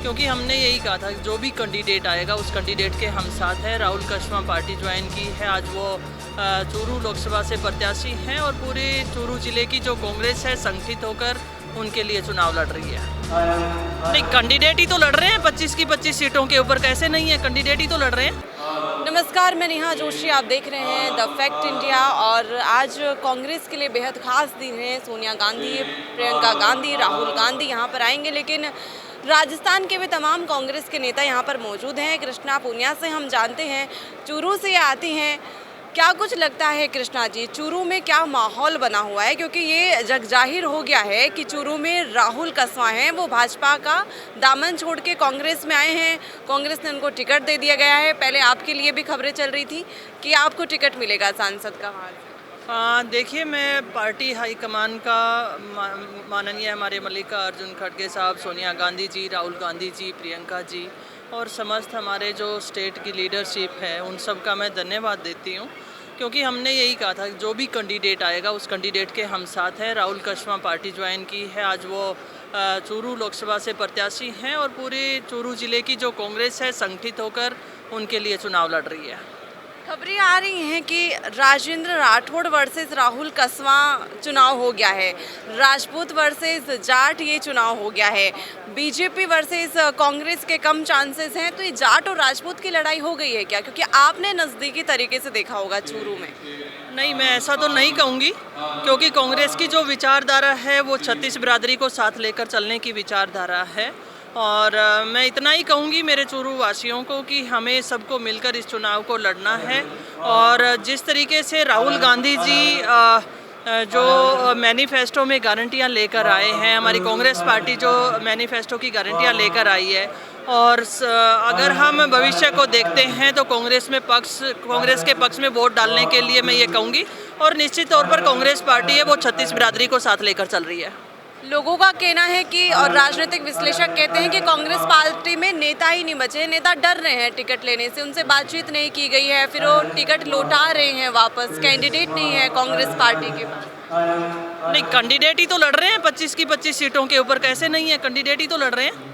क्योंकि हमने यही कहा था जो भी कैंडिडेट आएगा उस कैंडिडेट के हम साथ हैं। राहुल कस्वां पार्टी ज्वाइन की है, आज वो चूरू लोकसभा से प्रत्याशी हैं और पूरे चूरू जिले की जो कांग्रेस है संगठित होकर उनके लिए चुनाव लड़ रही है। नहीं, कैंडिडेट ही तो लड़ रहे हैं 25 की 25 सीटों के ऊपर, कैसे नहीं है, कैंडिडेट ही तो लड़ रहे हैं। नमस्कार, मैं नेहा जोशी, आप देख रहे हैं द फैक्ट इंडिया। और आज कांग्रेस के लिए बेहद खास दिन है। सोनिया गांधी, प्रियंका गांधी, राहुल गांधी यहाँ पर आएंगे, लेकिन राजस्थान के भी तमाम कांग्रेस के नेता यहाँ पर मौजूद हैं। कृष्णा पूनिया से हम जानते हैं, चूरू से आती हैं। क्या कुछ लगता है कृष्णा जी, चूरू में क्या माहौल बना हुआ है? क्योंकि ये जग जाहिर हो गया है कि चूरू में राहुल कस्वां हैं, वो भाजपा का दामन छोड़ के कांग्रेस में आए हैं। कांग्रेस ने उनको टिकट दे दिया गया है। पहले आपके लिए भी खबरें चल रही थी कि आपको टिकट मिलेगा सांसद का वहाँ से। देखिए, मैं पार्टी हाईकमान का माननीय हमारे मल्लिकार्जुन खड़गे साहब, सोनिया गांधी जी, राहुल गांधी जी, प्रियंका जी और समस्त हमारे जो स्टेट की लीडरशिप है उन सब का मैं धन्यवाद देती हूँ, क्योंकि हमने यही कहा था जो भी कैंडिडेट आएगा उस कैंडिडेट के हम साथ हैं। राहुल कस्वां पार्टी ज्वाइन की है, आज वो चूरू लोकसभा से प्रत्याशी हैं और पूरे चूरू जिले की जो कांग्रेस है संगठित होकर उनके लिए चुनाव लड़ रही है। खबरें आ रही हैं कि राजेंद्र राठौड़ वर्सेस राहुल कस्वां चुनाव हो गया है, राजपूत वर्सेस जाट ये चुनाव हो गया है, बीजेपी वर्सेस कांग्रेस के कम चांसेस हैं। तो ये जाट और राजपूत की लड़ाई हो गई है क्या? क्योंकि आपने नज़दीकी तरीके से देखा होगा चूरू में। नहीं, मैं ऐसा तो नहीं कहूँगी, क्योंकि कांग्रेस की जो विचारधारा है वो 36 बिरादरी को साथ लेकर चलने की विचारधारा है। और मैं इतना ही कहूँगी मेरे चूरू वासियों को कि हमें सबको मिलकर इस चुनाव को लड़ना है। और जिस तरीके से राहुल गांधी जी जो मैनिफेस्टो में गारंटियाँ लेकर आए हैं, हमारी कांग्रेस पार्टी जो मैनिफेस्टो की गारंटियाँ लेकर आई है, और अगर हम भविष्य को देखते हैं तो कांग्रेस के पक्ष में वोट डालने के लिए मैं ये कहूँगी। और निश्चित तौर पर कांग्रेस पार्टी है वो 36 बिरादरी को साथ लेकर चल रही है। लोगों का कहना है कि, और राजनीतिक विश्लेषक कहते हैं कि कांग्रेस पार्टी में नेता ही नहीं बचे, नेता डर रहे हैं टिकट लेने से, उनसे बातचीत नहीं की गई है, फिर वो टिकट लौटा रहे हैं वापस, कैंडिडेट नहीं है कांग्रेस पार्टी के पास। नहीं, कैंडिडेट ही तो लड़ रहे हैं 25 की 25 सीटों के ऊपर, कैसे नहीं है, कैंडिडेट ही तो लड़ रहे हैं।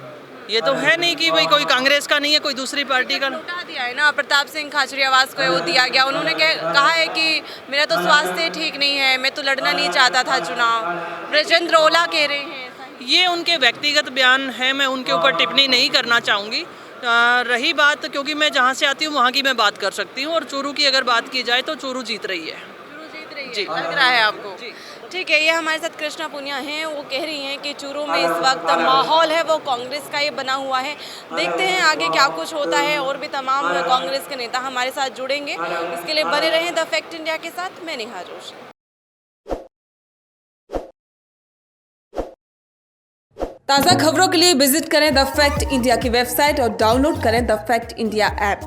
ये तो है नहीं कि भाई कोई कांग्रेस का नहीं है, कोई दूसरी पार्टी का। लौटा दिया है ना, प्रताप सिंह खाचरियावास को वो दिया गया। उन्होंने कहा है कि मेरा तो स्वास्थ्य ठीक नहीं है, मैं तो लड़ना नहीं चाहता था चुनाव। ब्रजेंद्र ओला कह रहे हैं ये उनके व्यक्तिगत बयान है, मैं उनके ऊपर टिप्पणी नहीं करना चाहूँगी। रही बात, क्योंकि मैं जहाँ से आती हूँ वहाँ की मैं बात कर सकती हूँ, और चूरू की अगर बात की जाए तो चूरू जीत रही है। जी, लग रहा है आपको? ठीक है, ये हमारे साथ कृष्णा पूनिया हैं। वो कह रही हैं कि चूरू में इस वक्त माहौल है वो कांग्रेस का ये बना हुआ है। देखते हैं आगे क्या कुछ होता है। और भी तमाम कांग्रेस के नेता हमारे साथ जुड़ेंगे, इसके लिए बने रहें द फैक्ट इंडिया के साथ। मैं नेहा जोशी। ताज़ा खबरों के लिए विजिट करें द फैक्ट इंडिया की वेबसाइट और डाउनलोड करें द फैक्ट इंडिया ऐप।